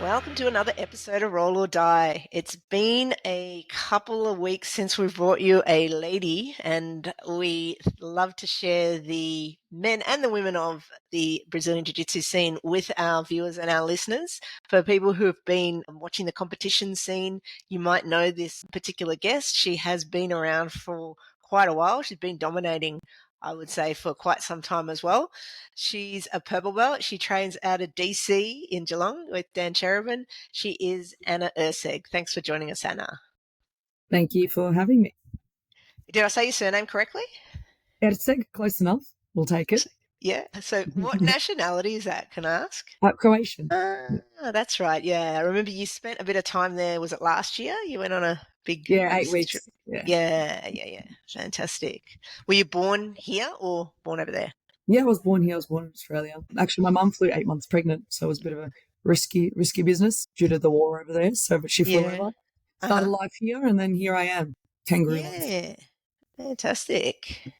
Welcome to another episode of Roll or Die. It's been a couple of weeks since we've brought you a lady, and we love to share the men and the women of the Brazilian Jiu Jitsu scene with our viewers and our listeners. For people who have been watching the competition scene, you might know this particular guest. She has been around for quite a while. She's been dominating, I would say, for quite some time as well. She's a purple belt. She trains out of DC in Geelong with Dan Cherubin. She is Ana Erceg. Thanks for joining us, Ana. Thank you for having me. Did I say your surname correctly? Erceg, close enough. We'll take it. Yeah. So what nationality is that, can I ask? Croatian. That's right. Yeah. I remember you spent a bit of time there. Was it last year? You went on a big 8 weeks. trip. Yeah. Fantastic. Were you born here or born over there? Yeah, I was born here. I was born in Australia. Actually, my mum flew 8 months pregnant, so it was a bit of a risky business due to the war over there. So, but she flew over, started life here, and then here I am. Kangaroo. Yeah, fantastic.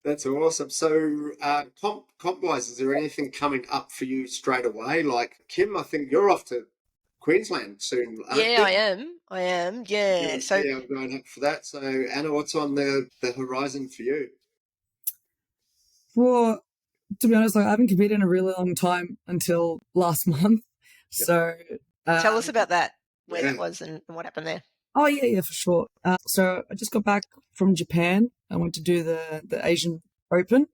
That's awesome. So, comp-wise, is there anything coming up for you straight away? Like Kim, I think you're off to Queensland soon. Yeah, I am. Yeah. So yeah, I'm going up for that. So, Ana, what's on the horizon for you? Well, to be honest, I haven't competed in a really long time until last month. Yep. So tell us about that, where that was and what happened there. Oh, yeah, for sure. So I just got back from Japan. I went to do the Asian Open.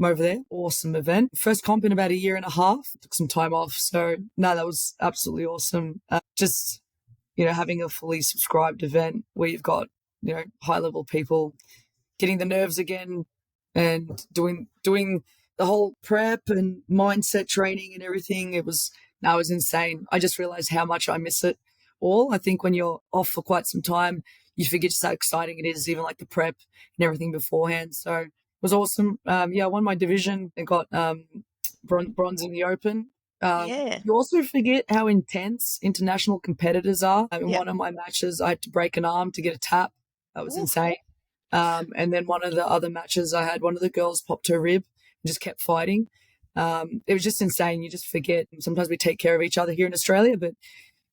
I'm over there. Awesome event. First comp in about a year and a half. Took some time off. So, no, that was absolutely awesome. Just, having a fully subscribed event where you've got, high-level people getting the nerves again and doing the whole prep and mindset training and everything. It was insane. I just realized how much I miss it all. I think when you're off for quite some time, you forget just how exciting it is, even like the prep and everything beforehand. So it was awesome. I won my division and got bronze in the Open. You also forget how intense international competitors are. In one of my matches, I had to break an arm to get a tap. That was insane. And then one of the other matches, I had one of the girls popped her rib and just kept fighting. It was just insane. You just forget. Sometimes we take care of each other here in Australia, but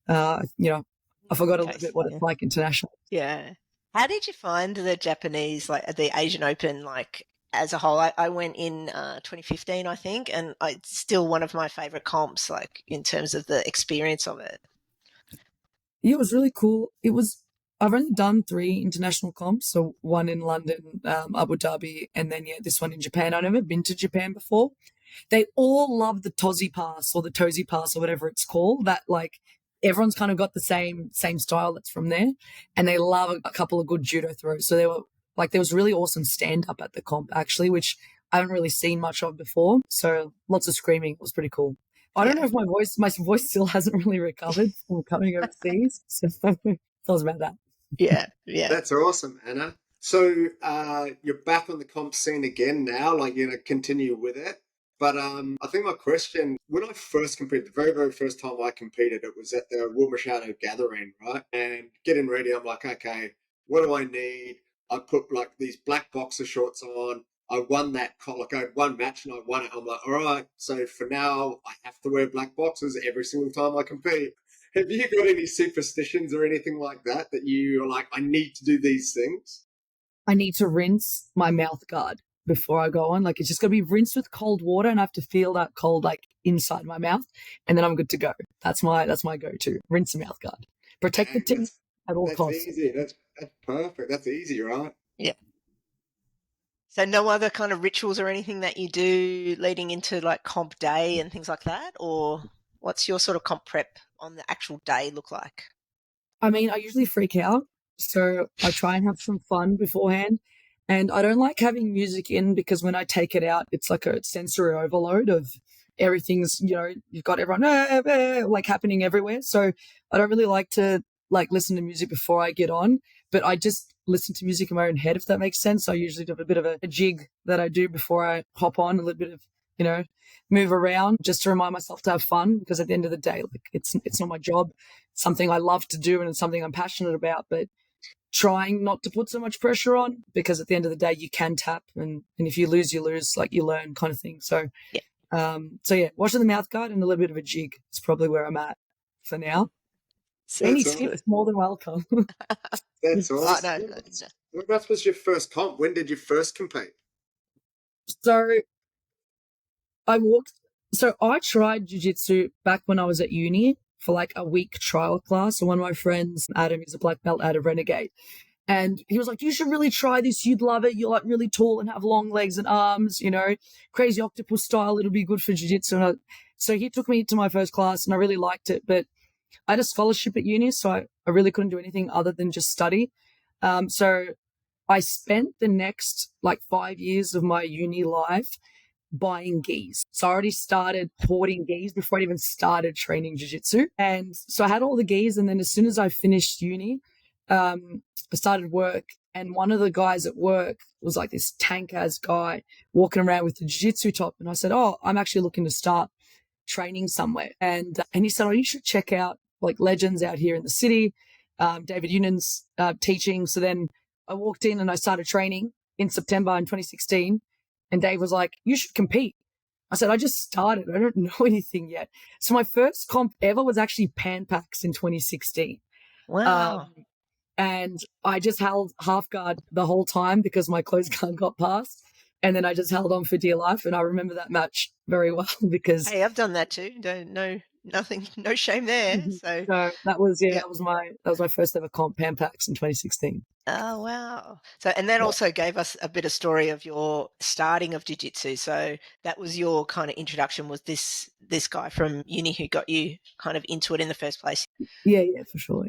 I forgot a little bit what it's like internationally. Yeah. How did you find the Japanese, like the Asian Open, like as a whole? I went in 2015, I think, and it's still one of my favorite comps, like in terms of the experience of it. Yeah, it was really cool. I've only done 3 international comps, so one in London, Abu Dhabi, and then this one in Japan. I've never been to Japan before. They all love the Tozi pass or the Tozi pass or whatever it's called. That like everyone's kind of got the same style that's from there, and they love a couple of good judo throws. So there was really awesome stand up at the comp actually, which I haven't really seen much of before. So lots of screaming. It was pretty cool. I don't know if my voice still hasn't really recovered from coming overseas. So thoughts about that. Yeah. That's awesome, Ana. So you're back on the comp scene again now, like you're going to continue with it. But I think my question, when I first competed, the very, very first time I competed, it was at the Wilmashado Gathering, right? And getting ready, I'm like, okay, what do I need? I put like these black boxer shorts on. I won that, like I had one match and I won it. I'm like, all right, so for now, I have to wear black boxers every single time I compete. Have you got any superstitions or anything like that you're like, I need to do these things? I need to rinse my mouth guard before I go on. Like it's just got to be rinsed with cold water and I have to feel that cold like inside my mouth and then I'm good to go. That's my go-to. Rinse the mouth guard. Protect the teeth at all costs. That's easy. That's perfect. That's easy, right? Yeah. So no other kind of rituals or anything that you do leading into like comp day and things like that? Or what's your sort of comp prep on the actual day look like? I mean, I usually freak out. So I try and have some fun beforehand. And I don't like having music in because when I take it out, it's like a sensory overload of everything's, you've got everyone like happening everywhere. So I don't really like to like listen to music before I get on, but I just listen to music in my own head, if that makes sense. I usually do a bit of a jig that I do before I hop on, a little bit of move around just to remind myself to have fun, because at the end of the day, like it's not my job. It's something I love to do and it's something I'm passionate about, but trying not to put so much pressure on, because at the end of the day you can tap, and if you lose, like you learn, kind of thing. So washing the mouth guard and a little bit of a jig is probably where I'm at for now. Any That's tips, awesome. more than welcome. That's Oh, awesome. no, no. What was your first comp? When did you first compete? So I tried jiu-jitsu back when I was at uni for like a week trial class. So one of my friends, Adam, he's a black belt out of Renegade. And he was like, you should really try this. You'd love it. You're like really tall and have long legs and arms, crazy octopus style. It'll be good for jiu-jitsu. So he took me to my first class and I really liked it. But I had a scholarship at uni, so I really couldn't do anything other than just study. So I spent the next like 5 years of my uni life buying gis. So I already started hoarding gis before I even started training jiu-jitsu. And so I had all the gis. And then as soon as I finished uni, I started work. And one of the guys at work was like this tank-ass guy walking around with the jiu-jitsu top. And I said, oh, I'm actually looking to start training somewhere. And he said, oh, you should check out like legends out here in the city. David Union's teaching. So then I walked in and I started training in September in 2016. And Dave was like, you should compete. I said, I just started. I don't know anything yet. So my first comp ever was actually Pan Packs in 2016. Wow. And I just held half guard the whole time because my close guard got passed. And then I just held on for dear life. And I remember that match very well because Hey, I've done that too. Don't know, nothing, no shame there. So, that was yeah. that was my first ever comp, Pan Packs in 2016. Oh, wow. So, and that also gave us a bit of story of your starting of jiu-jitsu. So that was your kind of introduction, was this guy from uni who got you kind of into it in the first place. Yeah, for sure.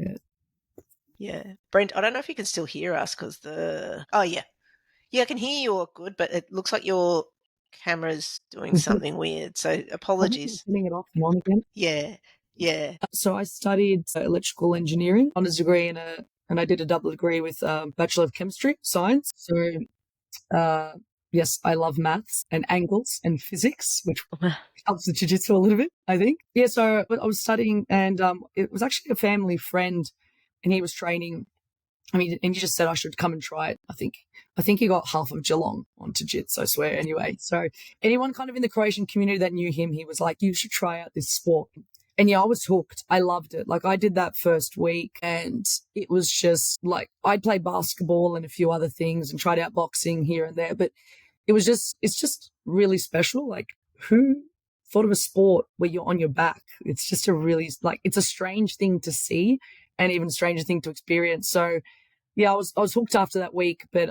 Yeah. Brent, I don't know if you can still hear us because oh yeah. Yeah, I can hear you all good, but it looks like your camera's doing something weird. So apologies. Turning it off and on again. Yeah. So I studied electrical engineering, honors degree, and I did a double degree with Bachelor of Chemistry Science. So yes, I love maths and angles and physics, which helps the jiu-jitsu a little bit, I think. Yeah, so I was studying, and it was actually a family friend, and he was training. I mean, and he just said I should come and try it. I think he got half of Geelong on jiu-jitsu, I swear, anyway. So anyone kind of in the Croatian community that knew him, he was like, you should try out this sport. And yeah, I was hooked. I loved it. Like I did that first week and it was just like, I'd play basketball and a few other things and tried out boxing here and there, but it's just really special. Like who thought of a sport where you're on your back? It's just it's a strange thing to see and even stranger thing to experience. So yeah, I was hooked after that week, but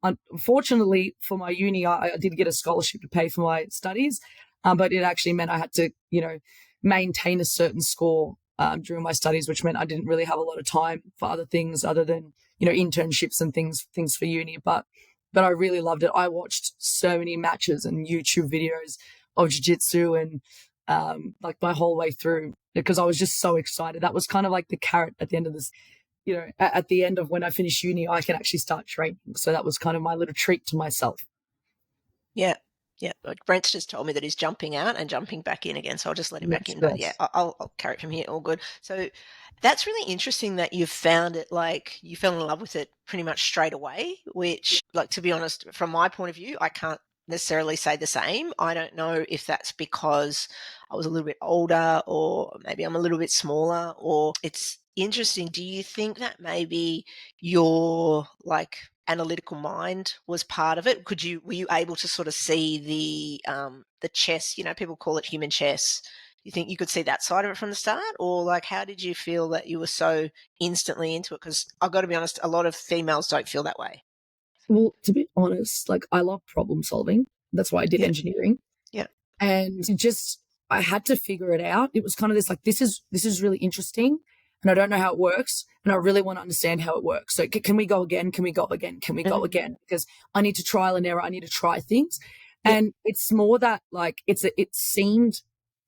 unfortunately for my uni, I did get a scholarship to pay for my studies. But it actually meant I had to, maintain a certain score during my studies, which meant I didn't really have a lot of time for other things other than, internships and things for uni. But I really loved it. I watched so many matches and YouTube videos of jiu-jitsu and like my whole way through because I was just so excited. That was kind of like the carrot at the end of this, at the end of when I finish uni, I can actually start training. So that was kind of my little treat to myself. Yeah. Yeah, Brent's just told me that he's jumping out and jumping back in again, so I'll just let him back in. But yeah, I'll carry it from here. All good. So that's really interesting that you found it, like you fell in love with it pretty much straight away, which, like, to be honest, from my point of view, I can't necessarily say the same. I don't know if that's because I was a little bit older or maybe I'm a little bit smaller, or it's interesting. Do you think that maybe your like analytical mind was part of it? Were you able to sort of see the chess, people call it human chess. Do you think you could see that side of it from the start, or like how did you feel that you were so instantly into it? Because I've got to be honest, a lot of females don't feel that way. Well, to be honest, like I love problem solving. That's why I did engineering. Yeah. And I had to figure it out. It was kind of this like, this is really interesting and I don't know how it works and I really want to understand how it works. So can we go again? Can we go again? Can we go again? Because I need to trial and error. I need to try things. Yeah. And it's more that like, it seemed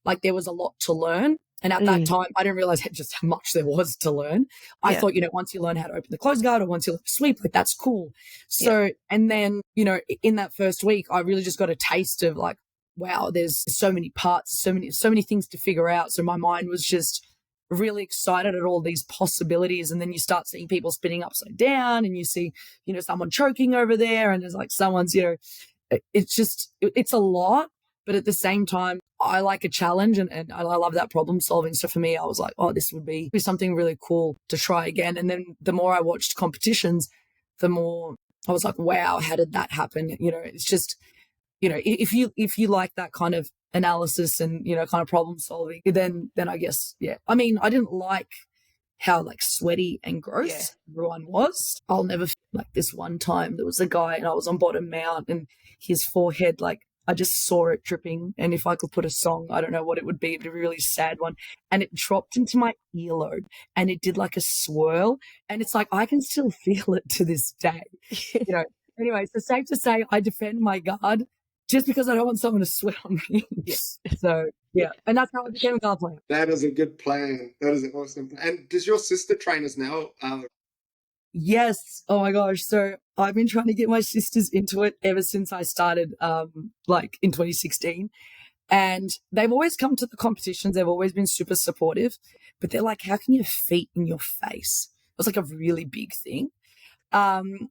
like there was a lot to learn. And at that time, I didn't realize just how much there was to learn. I thought, once you learn how to open the close guard or once you learn to sweep, like that's cool. So, and then, in that first week, I really just got a taste of like wow, there's so many parts, so many things to figure out. So my mind was just really excited at all these possibilities. And then you start seeing people spinning upside down, and you see, someone choking over there, and there's like someone's, it's a lot. But at the same time, I like a challenge, and I love that problem solving. So for me, I was like, oh, this would be something really cool to try again. And then the more I watched competitions, the more I was like, wow, how did that happen? It's just, if you like that kind of analysis and, kind of problem solving, then I guess, yeah. I mean, I didn't like how like sweaty and gross everyone was. I'll never like this one time there was a guy and I was on bottom mount, and his forehead, like I just saw it dripping. And if I could put a song, I don't know what it would be, but a really sad one. And it dropped into my earlobe and it did like a swirl. And it's like, I can still feel it to this day, Anyway, so safe to say I defend my guard just because I don't want someone to sweat on me. So, yeah. And that's how I became a guard player. That is a good plan. That is an awesome plan. And does your sister train us now? Yes. Oh my gosh. So I've been trying to get my sisters into it ever since I started, like in 2016. And they've always come to the competitions. They've always been super supportive, but they're like, how can you have feet in your face? It was like a really big thing. And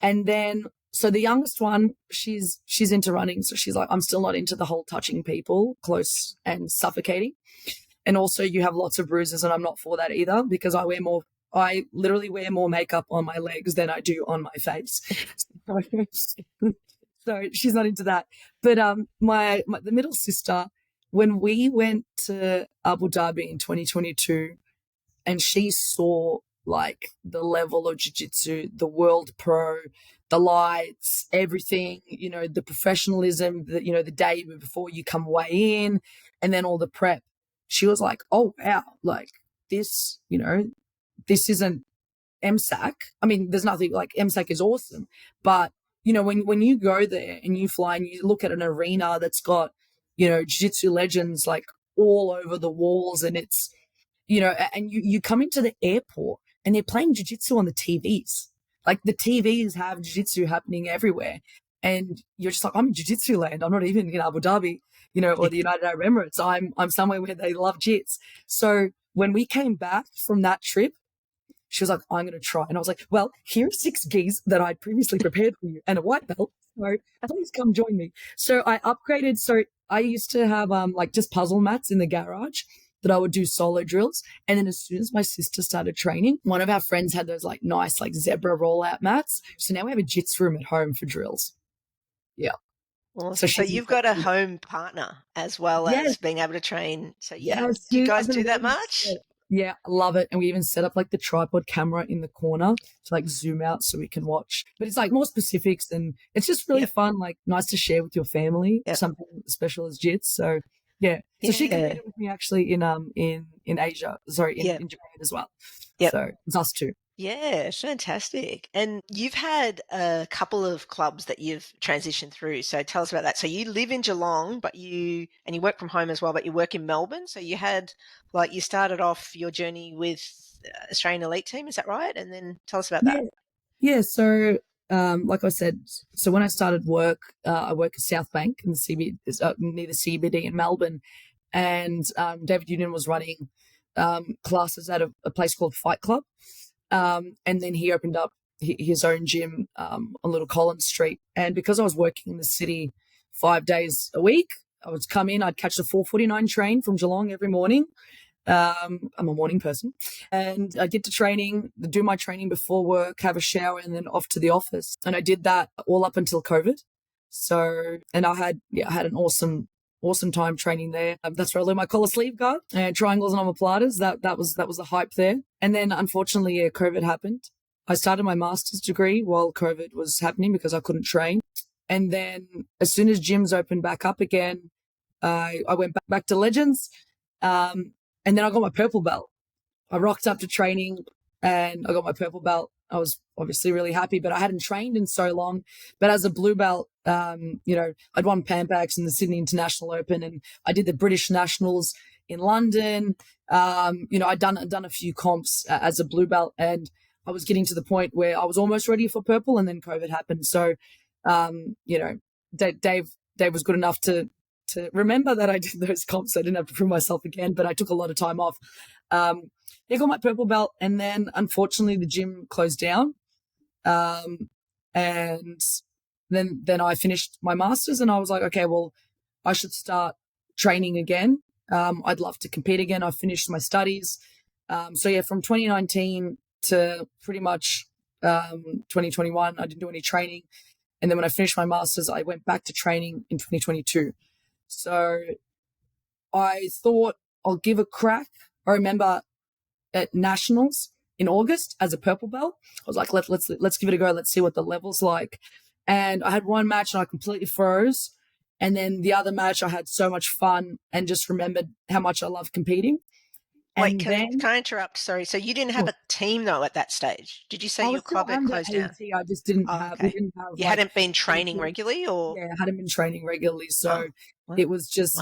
then, so the youngest one, she's into running. So she's like, I'm still not into the whole touching people close and suffocating. And also you have lots of bruises, and I'm not for that either, because I literally wear more makeup on my legs than I do on my face. So she's not into that. But the middle sister, when we went to Abu Dhabi in 2022, and she saw like the level of jiu-jitsu, the world pro, the lights, everything, the professionalism, the day before you come weigh in, and then all the prep, she was like, oh wow, like this, this isn't MSAC. I mean, there's nothing like MSAC is awesome, but when you go there and you fly and you look at an arena that's got, jiu-jitsu legends like all over the walls, and it's, and you come into the airport and they're playing jiu-jitsu on the TVs. Like the TVs have jiu-jitsu happening everywhere. And you're just like, I'm in jiu-jitsu land. I'm not even in Abu Dhabi, or the United Arab Emirates. I'm somewhere where they love jits. So when we came back from that trip, she was like, I'm going to try. And I was like, well, here are 6 gis that I'd previously prepared for you and a white belt. So please come join me. So I upgraded. So I used to have like just puzzle mats in the garage that I would do solo drills. And then as soon as my sister started training, one of our friends had those like nice like zebra rollout mats. So now we have a jits room at home for drills. Yeah. Awesome. So you've got a home partner as well as being able to train. So do you guys do that much? Yeah, I love it. And we even set up like the tripod camera in the corner to like zoom out so we can watch. But it's like more specifics, and it's just really fun, like nice to share with your family, something special as jits. So yeah. So she competed with me actually in Asia, in Japan as well. So it's us two. Yeah, fantastic. And you've had a couple of clubs that you've transitioned through. So tell us about that. So you live in Geelong, and you work from home as well, but you work in Melbourne. So you started off your journey with Australian Elite Team, is that right? And then tell us about that. Yeah. So like I said, so when I started work, I work at South Bank in the near the CBD in Melbourne, and David Union was running classes at a place called Fight Club. And then he opened up his own gym on Little Collins Street. And because I was working in the city 5 days a week, I would come in, I'd catch the 4:49 train from Geelong every morning. I'm a morning person. And I'd get to training, do my training before work, have a shower, and then off to the office. And I did that all up until COVID. So, and I had an awesome time training there. That's where I learned my collar sleeve guard and triangles and omoplatas. That was the hype there. And then unfortunately, COVID happened. I started my master's degree while COVID was happening because I couldn't train. And then as soon as gyms opened back up again, I went back to Legends. And then I got my purple belt. I rocked up to training and I got my purple belt. I was obviously really happy, but I hadn't trained in so long. But as a blue belt, I'd won Pampax in the Sydney International Open, and I did the British Nationals in London. I'd done a few comps as a blue belt, and I was getting to the point where I was almost ready for purple, and then COVID happened. So, Dave was good enough to to remember that I did those comps. So I didn't have to prove myself again, but I took a lot of time off. Got my purple belt, and then unfortunately the gym closed down. And then I finished my master's, and I was like, okay, well, I should start training again. I'd love to compete again. I finished my studies. So yeah, from 2019 to pretty much 2021, I didn't do any training. And then when I finished my master's, I went back to training in 2022. So I thought I'll give a crack. I remember at nationals in August as a purple belt, I was like, let's give it a go. Let's see what the level's like. And I had one match and I completely froze. And then the other match, I had so much fun and just remembered how much I love competing. Wait, can I interrupt? Sorry. So you didn't have a team though at that stage? Did you say your club had closed down? I just didn't have. Okay. We didn't have. You hadn't been training regularly, or I hadn't been training regularly, so it was just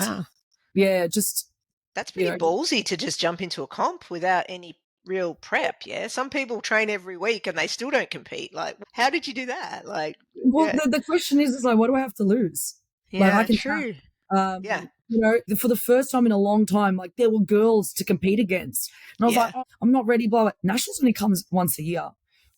just. That's pretty ballsy to just jump into a comp without any real prep. Yeah, some people train every week and they still don't compete. Like, how did you do that? Like, the question is like, what do I have to lose? Yeah, like, true. For the first time in a long time, like there were girls to compete against. And I was like, I'm not ready, blah, blah. Nationals only comes once a year,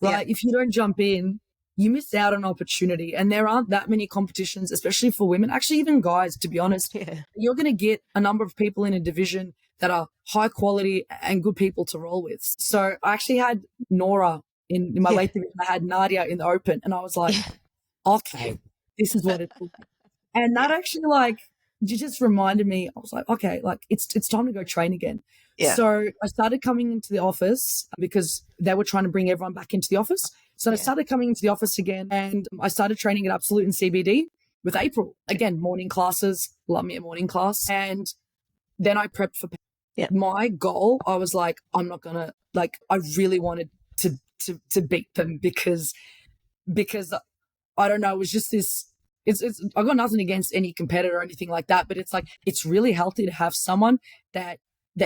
right? If you don't jump in, you miss out on opportunity. And there aren't that many competitions, especially for women, actually even guys, to be honest. You're going to get a number of people in a division that are high quality and good people to roll with. So I actually had Nora in my weight division. I had Nadia in the open, and I was like, okay, this is what it's like. And that actually, like, you just reminded me, I was like, okay, like it's time to go train again. So I started coming into the office because they were trying to bring everyone back into the office. So I started coming into the office again, and I started training at Absolute and CBD with April. Again, morning classes, love me a morning class. And then I prepped for my goal. I was like, I'm not going to, like, I really wanted to beat them because I don't know, it was just this, I've got nothing against any competitor or anything like that, but it's like, it's really healthy to have someone that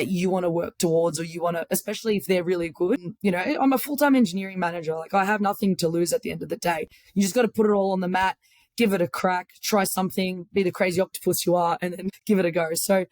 you want to work towards, or you want to, especially if they're really good. And, you know, I'm a full-time engineering manager. Like, I have nothing to lose at the end of the day. You just got to put it all on the mat, give it a crack, try something, be the crazy octopus you are, and then give it a go. So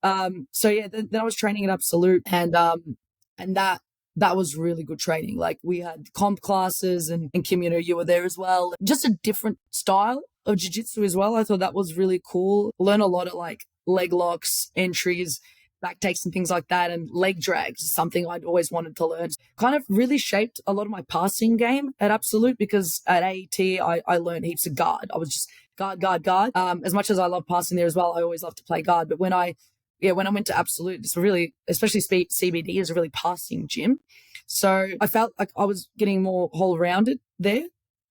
then I was training at Absolute, and that was really good training. Like, we had comp classes, and Kim, you know, you were there as well. Just a different style of jiu-jitsu as well. I thought that was really cool. Learn a lot of like leg locks, entries, back takes and things like that, and leg drags is something I'd always wanted to learn. Kind of really shaped a lot of my passing game at Absolute, because at AET I learned heaps of guard. I was just guard. As much as I love passing there as well, I always love to play guard. But when I went to Absolute, it's really, especially CBD, is a really passing gym. So I felt like I was getting more whole rounded there.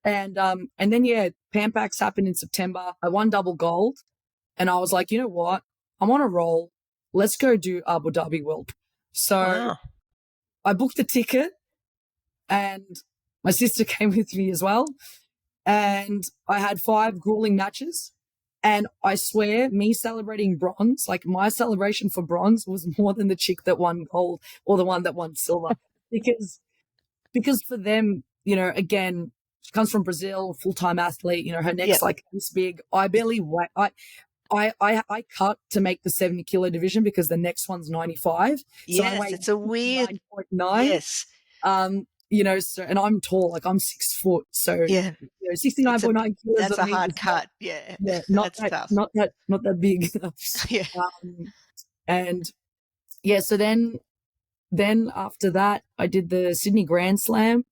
And then Pan Packs happened in September. I won double gold, and I was like, you know what? I'm on a roll. Let's go do Abu Dhabi World. So I booked a ticket, and my sister came with me as well. And I had 5 grueling matches. And I swear, me celebrating bronze, like my celebration for bronze was more than the chick that won gold or the one that won silver. because for them, you know, again, she comes from Brazil, full-time athlete, you know, her neck's like this big. I barely weigh. I cut to make the 70 kilo division because the next one's 95. Yes, so I weigh, it's a weird 9.9. Yes. You know, so, and I'm tall, like I'm 6 foot. So, you know, 69.9 kilos. That's a hard cut. Not that big. So then after that, I did the Sydney Grand Slam,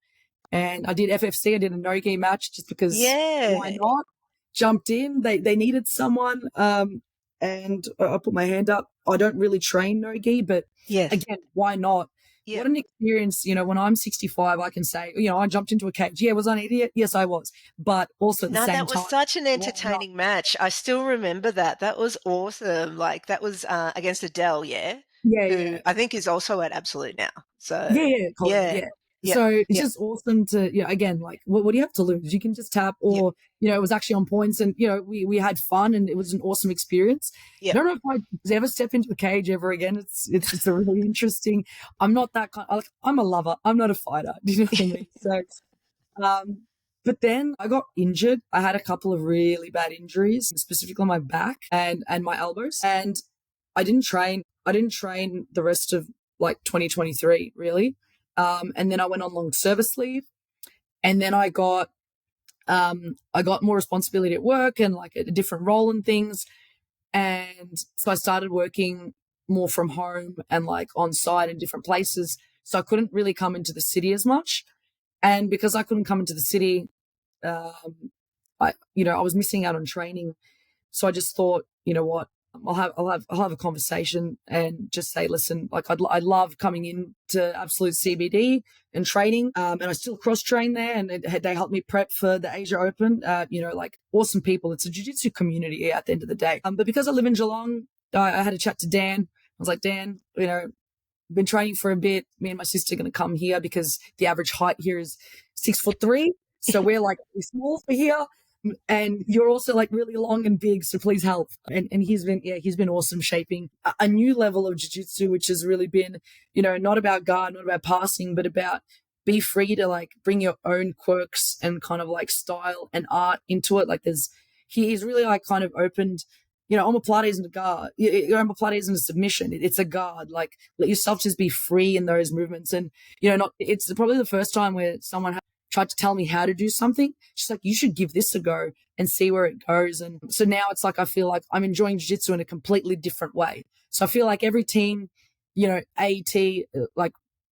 and I did FFC. I did a no-gi match just because why not? Jumped in. They needed someone, and I put my hand up. I don't really train no-gi, but again, why not? What an experience, you know, when I'm 65, I can say, you know, I jumped into a cage. Yeah, was I an idiot? Yes, I was. But also at the same time. That was such an entertaining match. I still remember that. That was awesome. Like, that was against Adele, who I think is also at Absolute now. So So it's just awesome to, you know, again, like, what do you have to lose? You can just tap, or, you know, it was actually on points, and, you know, we had fun, and it was an awesome experience. I don't know if I ever step into a cage ever again. It's just a really interesting, I'm not that kind, like, I'm a lover. I'm not a fighter. Do you know what I mean? So, But then I got injured. I had a couple of really bad injuries, specifically on my back and my elbows. And I didn't train. I didn't train the rest of like 2023, really. And then I went on long service leave. And then I got more responsibility at work and like a different role and things. And so I started working more from home and like on site in different places. So I couldn't really come into the city as much. And because I couldn't come into the city, I was missing out on training. So I just thought, you know what, I'll have a conversation and just say, listen, like I love coming in to Absolute CBD and training, and I still cross train there, and they helped me prep for the Asia Open. Like awesome people. It's a jiu-jitsu community at the end of the day. But because I live in Geelong, I had a chat to Dan. I was like, Dan, been training for a bit. Me and my sister are going to come here because the average height here is 6'3". So we're like small for here. And you're also like really long and big, so please help. And he's been awesome, shaping a new level of jiu-jitsu, which has really been, not about guard, not about passing, but about be free to like bring your own quirks and kind of like style and art into it. Like he's really like kind of opened, omoplata isn't a guard. Omoplata isn't a submission. It's a guard. Like let yourself just be free in those movements. And, it's probably the first time where someone tried to tell me how to do something. She's like, you should give this a go and see where it goes. And so now it's like, I feel like I'm enjoying jiu-jitsu in a completely different way. So I feel like every team, AET,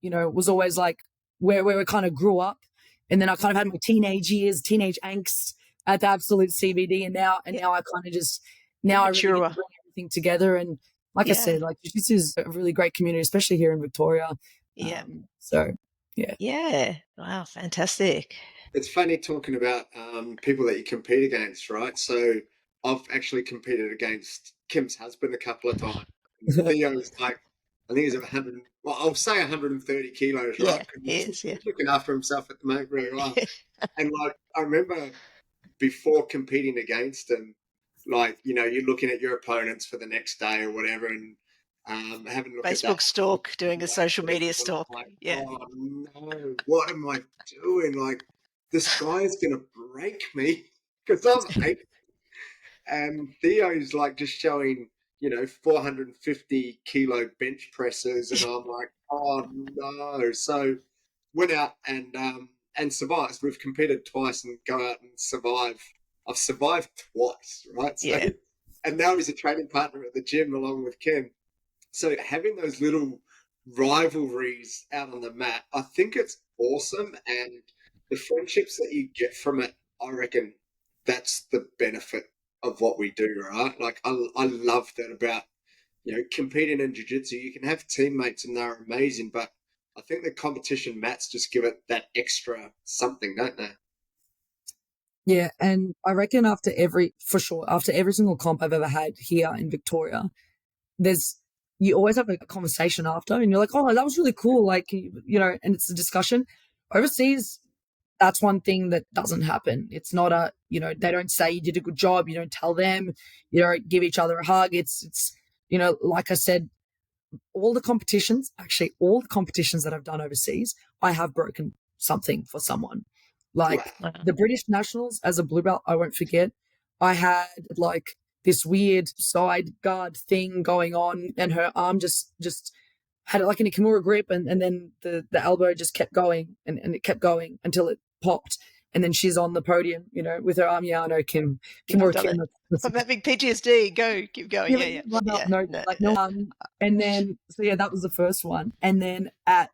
was always like where we kind of grew up. And then I kind of had my teenage years, teenage angst at the Absolute CBD. And now I kind of just, I really get to bring everything together. And like I said, like jiu-jitsu is a really great community, especially here in Victoria. Yeah. Yeah. Wow, fantastic. It's funny talking about people that you compete against, right? So I've actually competed against Kim's husband a couple of times. Theo's like, I think he's 100. Well, I'll say 130 kilos, right? Yeah, he is. He's looking after himself at the moment really well. And like, I remember before competing against him, like, you're looking at your opponents for the next day or whatever, and having a look Facebook at stalk, doing a social media stalk. like, Yeah. oh no, what am I doing? Like, this guy's gonna break me because I'm 8. And Theo's like just showing, 450 kilo bench presses, and I'm like, oh no. So went out and survived. We've competed twice and go out and survive. I've survived twice, right? So, Yeah. and now he's a training partner at the gym along with Kim. So having those little rivalries out on the mat, I think it's awesome. And the friendships that you get from it, I reckon that's the benefit of what we do, right? Like, I love that about, competing in jiu-jitsu. You can have teammates and they're amazing, but I think the competition mats just give it that extra something, don't they? Yeah, and I reckon after every single comp I've ever had here in Victoria, you always have a conversation after, and you're like, oh, that was really cool. Like, and it's a discussion. Overseas, that's one thing that doesn't happen. It's not they don't say you did a good job. You don't tell them, you don't give each other a hug. It's like I said, all the competitions that I've done overseas, I have broken something for someone. Like the British Nationals as a blue belt, I won't forget. I had like this weird side guard thing going on, and her arm just had it like in a Kimura grip, and then the elbow just kept going, and it kept going until it popped. And then she's on the podium, with her arm. Yeah, I know Kim. Kimura Kim. I'm having PTSD. Keep going. Yeah. And then that was the first one. And then at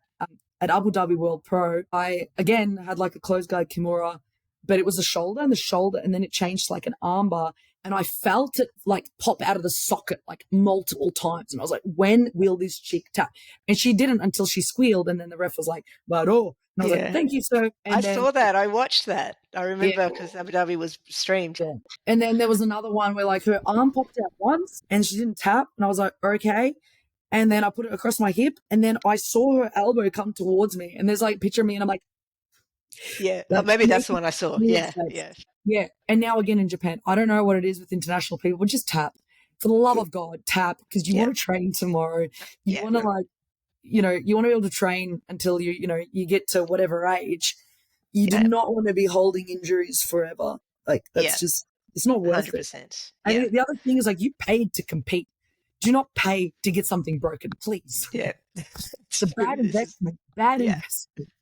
Abu Dhabi World Pro, I again had like a closed guard Kimura, but it was a shoulder, and then it changed to like an armbar. And I felt it like pop out of the socket like multiple times. And I was like, when will this chick tap? And she didn't until she squealed. And then the ref was like, Baro. And I was like, thank you, sir. And I saw that. I watched that. I remember because Abu Dhabi was streamed. Yeah. And then there was another one where like her arm popped out once and she didn't tap. And I was like, okay. And then I put it across my hip. And then I saw her elbow come towards me. And there's like a picture of me. And I'm like, yeah, maybe that's the one I saw. Yeah. Yeah. And now again in Japan, I don't know what it is with international people, but just tap. For the love of God, tap, because you want to train tomorrow. You want to you want to be able to train until you get to whatever age. You do Yeah. not want to be holding injuries forever. Like, Yeah. that's just, it's not worth it. 100%. And Yeah. the other thing is, like, you paid to compete. Do not pay to get something broken, please. Yeah. It's a bad This is, investment. Bad yeah.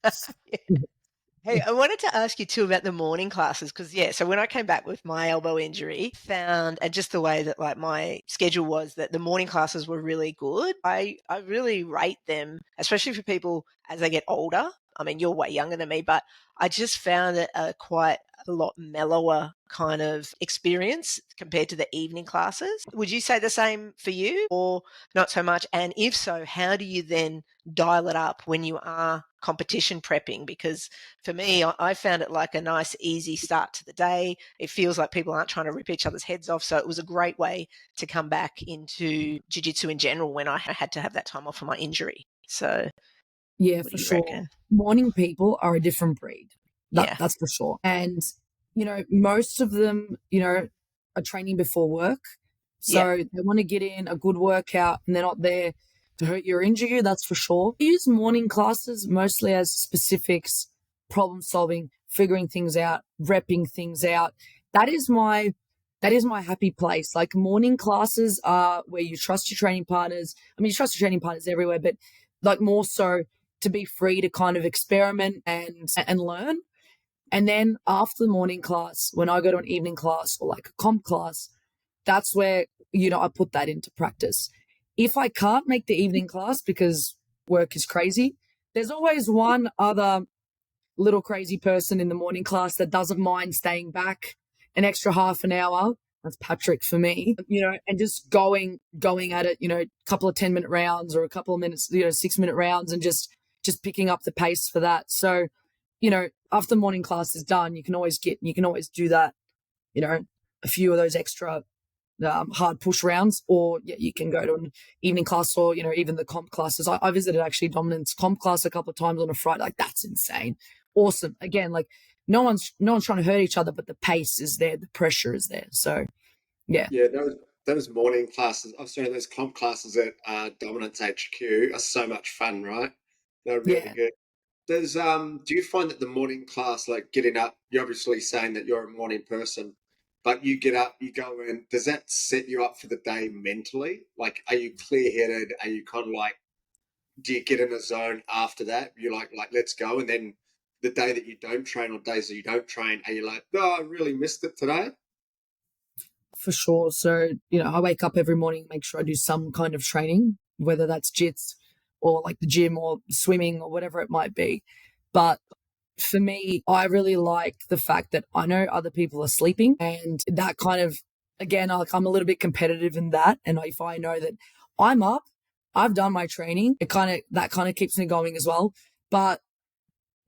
investment. Hey, I wanted to ask you too about the morning classes because, yeah, so when I came back with my elbow injury, found, and just the way that like my schedule was, that the morning classes were really good. I really rate them, especially for people as they get older. I mean, you're way younger than me, but I just found it quite a lot mellower kind of experience compared to the evening classes. Would you say the same for you or not so much? And if so, how do you then dial it up when you are competition prepping? Because for me, I found it like a nice, easy start to the day. It feels like people aren't trying to rip each other's heads off. So it was a great way to come back into jiu-jitsu in general when I had to have that time off for my injury. So Yeah, what for do you sure. reckon? Morning people are a different breed. Yeah. That's for sure. And, most of them, are training before work. Yeah. So they want to get in a good workout and they're not there to hurt you or injure you, that's for sure. I use morning classes mostly as specifics, problem solving, figuring things out, repping things out. That is my happy place. Like, morning classes are where you trust your training partners. I mean, you trust your training partners everywhere, but like more so to be free to kind of experiment and learn. And then after the morning class, when I go to an evening class or like a comp class, that's where, I put that into practice. If I can't make the evening class because work is crazy, there's always one other little crazy person in the morning class that doesn't mind staying back an extra half an hour. That's Patrick for me, and just going at it, a couple of 10-minute rounds or a couple of minutes, 6-minute rounds, and just picking up the pace for that. So, after the morning class is done, you can always do that, a few of those extra hard push rounds, or you can go to an evening class or, even the comp classes. I visited actually Dominant's comp class a couple of times on a Friday. Like, that's insane. Awesome. Again, like, no one's trying to hurt each other, but the pace is there. The pressure is there. So, yeah. Yeah, those morning classes, oh sorry, those comp classes at Dominance HQ are so much fun, right? They're really Yeah. good. Do you find that the morning class, like getting up, you're obviously saying that you're a morning person, but you get up, you go in, does that set you up for the day mentally? Like, are you clear headed? Are you kind of like, do you get in a zone after that? You're like, let's go. And then the day that you don't train or days that you don't train, are you like, oh, I really missed it today? For sure. So, I wake up every morning, make sure I do some kind of training, whether that's jits or like the gym or swimming or whatever it might be. But for me, I really like the fact that I know other people are sleeping, and that kind of, again, I'm a little bit competitive in that. And if I know that I'm up, I've done my training, that kind of keeps me going as well. But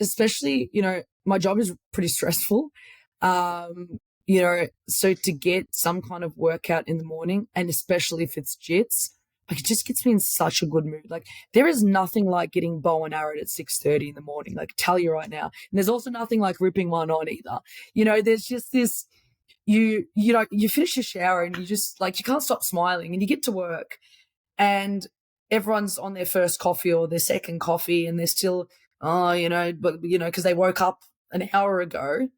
especially, my job is pretty stressful. So to get some kind of workout in the morning, and especially if it's jits, like, it just gets me in such a good mood. Like, there is nothing like getting bow and arrowed at 6:30 in the morning. Like, I tell you right now. And there's also nothing like ripping one on either. There's just this, you finish your shower and you just, like, you can't stop smiling, and you get to work and everyone's on their first coffee or their second coffee, and they're still, because they woke up an hour ago.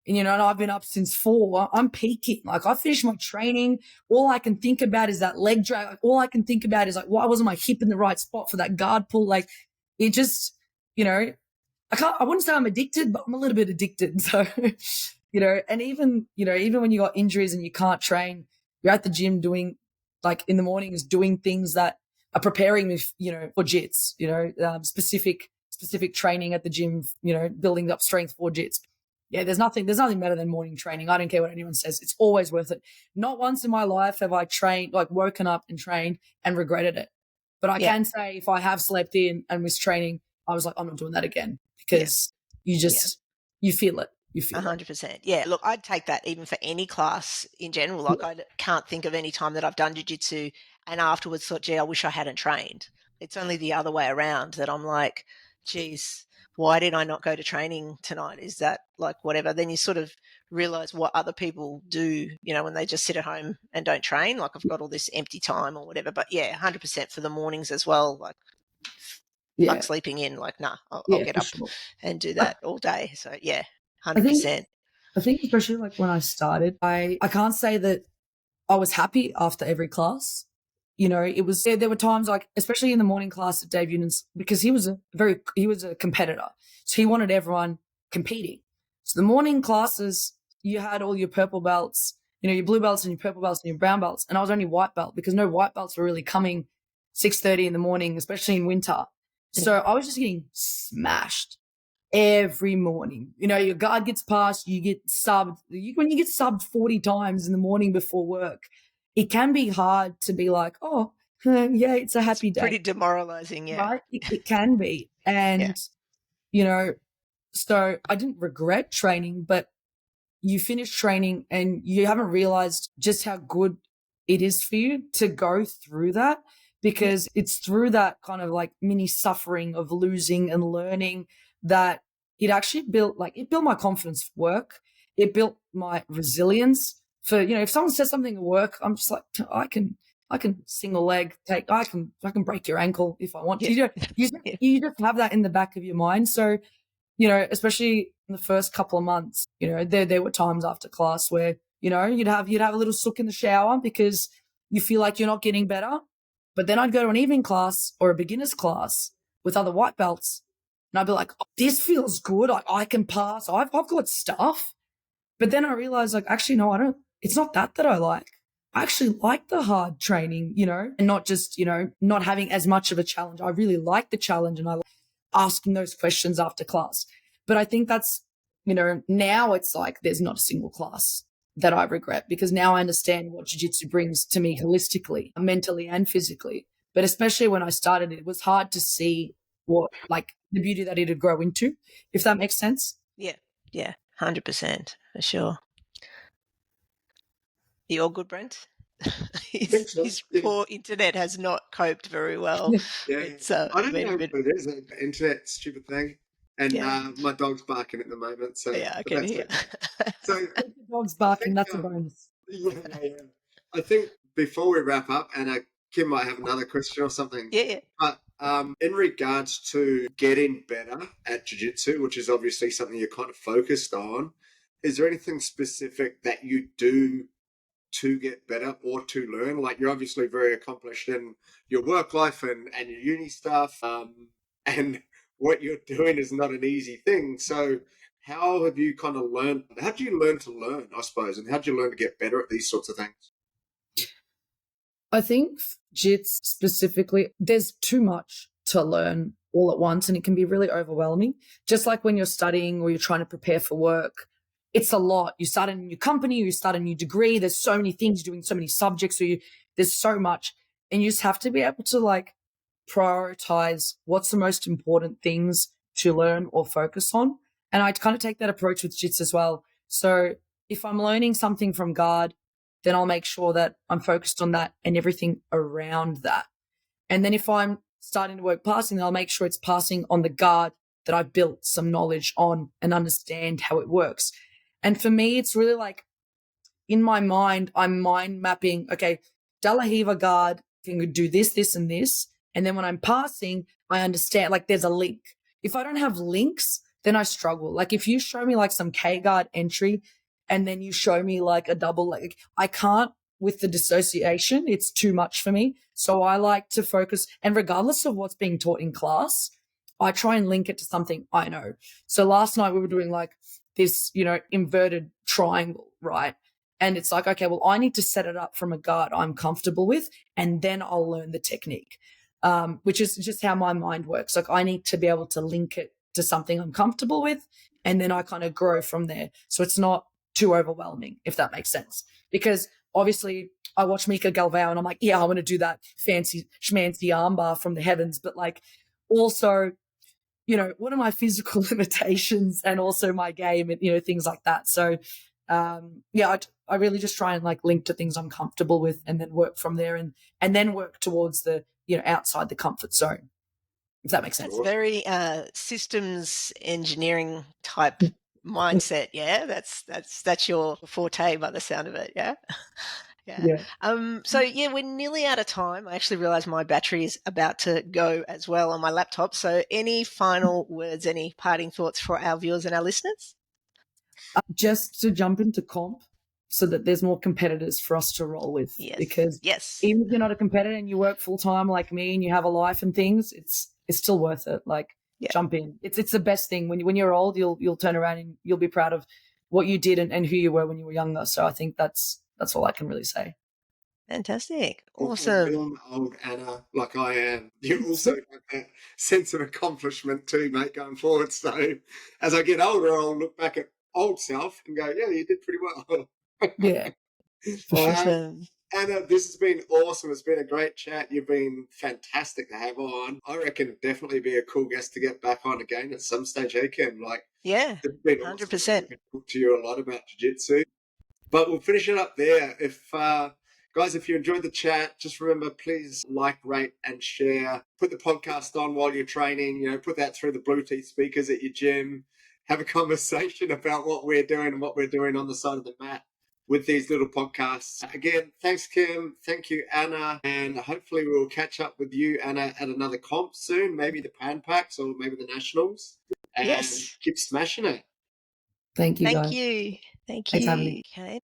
And, and I've been up since 4. I'm peaking. Like, I finished my training. All I can think about is that leg drag. Like, all I can think about is, like, why wasn't my hip in the right spot for that guard pull? Like, it just, I wouldn't say I'm addicted, but I'm a little bit addicted. So, and even when you got injuries and you can't train, you're at the gym doing, like, in the mornings, doing things that are preparing me, for jits, specific training at the gym, building up strength for jits. Yeah, there's nothing better than morning training. I don't care what anyone says. It's always worth it. Not once in my life have I trained, like, woken up and trained and regretted it. But I Yeah. can say, if I have slept in and missed training, I was like, I'm not doing that again, Yeah. because you Yeah. feel it. You feel it. 100%. Yeah. Look, I'd take that even for any class in general. Like, Yeah. I can't think of any time that I've done jiu-jitsu and afterwards thought, gee, I wish I hadn't trained. It's only the other way around that I'm like, geez, why did I not go to training tonight? Is that like whatever? Then you sort of realize what other people do, when they just sit at home and don't train. Like, I've got all this empty time or whatever. But yeah, 100% for the mornings as well. Like, Yeah, fuck sleeping in. Like, nah, I'll yeah, get for up sure. and do I, that all day. So yeah, I think 100%. I think especially like when I started, I can't say that I was happy after every class. You know, it was there were times like, especially in the morning class at Dave Union's, because he was a competitor, so he wanted everyone competing. So the morning classes, you had all your purple belts, you know, your blue belts and your purple belts and your brown belts, and I was only white belt because no white belts were really coming 6:30 in the morning, especially in winter. So I was just getting smashed every morning. You know, your guard gets passed, you get subbed. When you get subbed 40 times in the morning before work, it can be hard to be like, oh, yeah, it's a happy day, Pretty demoralizing. Yeah. right? It can be. Yeah. And, you know, so I didn't regret training, but you finish training and you haven't realized just how good it is for you to go through that, because it's through that kind of like mini suffering of losing and learning that it actually built my confidence for work. It built my resilience for, you know, if someone says something at work, I'm just like, I can sing a leg, I can break your ankle if I want to. Yeah. Yeah. You just have that in the back of your mind. So, you know, especially in the first couple of months, you know, there were times after class where, you know, you'd have a little sook in the shower because you feel like you're not getting better. But then I'd go to an evening class or a beginner's class with other white belts, and I'd be like, oh, this feels good. I can pass. I've got stuff. But then I realized, like, actually, no, I don't. It's not that I like. I actually like the hard training, you know, and not just, you know, not having as much of a challenge. I really like the challenge, and I like asking those questions after class. But I think that's, you know, now it's like there's not a single class that I regret, because now I understand what jiu-jitsu brings to me holistically, mentally and physically. But especially when I started, it was hard to see what, like, the beauty that it'd grow into, if that makes sense. Yeah. Yeah. 100% for sure. You all good, Brent? I think so. His Yeah. poor internet has not coped very well. Yeah, yeah. It's I don't been a know bit. what it is. Internet stupid thing, and Yeah. my dog's barking at the moment. So, Yeah, I but can that's hear. okay. So If the dog's I barking, think that's a bonus. yeah, yeah, yeah. I think before we wrap up, and Kim might have another question or something, Yeah, yeah. but in regards to getting better at jiu-jitsu, which is obviously something you're kind of focused on, is there anything specific that you do to get better or to learn? Like, you're obviously very accomplished in your work life and your uni stuff, and what you're doing is not an easy thing. So how have you kind of learned? How do you learn to learn, I suppose, and how do you learn to get better at these sorts of things? I think jits specifically, there's too much to learn all at once, and it can be really overwhelming. Just like when you're studying or you're trying to prepare for work, it's a lot. You start a new company, you start a new degree. There's so many things, doing so many subjects. There's so much, and you just have to be able to like prioritize what's the most important things to learn or focus on. And I kind of take that approach with jits as well. So if I'm learning something from guard, then I'll make sure that I'm focused on that and everything around that. And then if I'm starting to work passing, then I'll make sure it's passing on the guard that I built some knowledge on and understand how it works. And for me, it's really like in my mind, I'm mind mapping, okay, De La Riva guard can do this, this, and this. And then when I'm passing, I understand like there's a link. If I don't have links, then I struggle. Like if you show me like some K guard entry and then you show me like a double leg, I can't with the dissociation. It's too much for me. So I like to focus, and regardless of what's being taught in class, I try and link it to something I know. So last night we were doing like this, you know, inverted triangle, right? And it's like, okay, well, I need to set it up from a guard I'm comfortable with, and then I'll learn the technique, which is just how my mind works. Like I need to be able to link it to something I'm comfortable with, and then I kind of grow from there. So it's not too overwhelming, if that makes sense. Because obviously I watch Mika Galvao and I'm like, yeah, I want to do that fancy schmancy armbar from the heavens. But like also, you know, what are my physical limitations and also my game and, you know, things like that. So, yeah, I really just try and like link to things I'm comfortable with and then work from there and then work towards the, you know, outside the comfort zone, if that makes sense. That's very systems engineering type mindset. Yeah, that's your forte by the sound of it. Yeah. Yeah. Yeah. So yeah, we're nearly out of time. I actually realized my battery is about to go as well on my laptop. So any final words, any parting thoughts for our viewers and our listeners? Just to jump into comp so that there's more competitors for us to roll with. Yes. Because Yes. even if you're not a competitor and you work full time like me and you have a life and things, it's still worth it. Like, Yeah. jump in. It's the best thing. When you're old, you'll turn around and you'll be proud of what you did and who you were when you were younger. So I think that's all I can really say. Fantastic. Well, Awesome. being old, Anna, like I am, you also have that sense of accomplishment too, mate, going forward. So as I get older, I'll look back at old self and go, yeah, you did pretty well. Yeah, for sure. Awesome. Anna, this has been awesome. It's been a great chat. You've been fantastic to have on. I reckon definitely be a cool guest to get back on again at some stage, hey, Kim. Like, Yeah. it's been awesome. I 100%. can talk to you a lot about jiu-jitsu. But we'll finish it up there. If guys, if you enjoyed the chat, just remember, please like, rate, and share. Put the podcast on while you're training. You know, put that through the Bluetooth speakers at your gym. Have a conversation about what we're doing and what we're doing on the side of the mat with these little podcasts. Again, thanks, Kim. Thank you, Anna. And hopefully we'll catch up with you, Anna, at another comp soon. Maybe the Pan Packs or maybe the Nationals. And Yes. keep smashing it. Thank you, Thank guys. you. Thank Thanks for having me. you. Okay.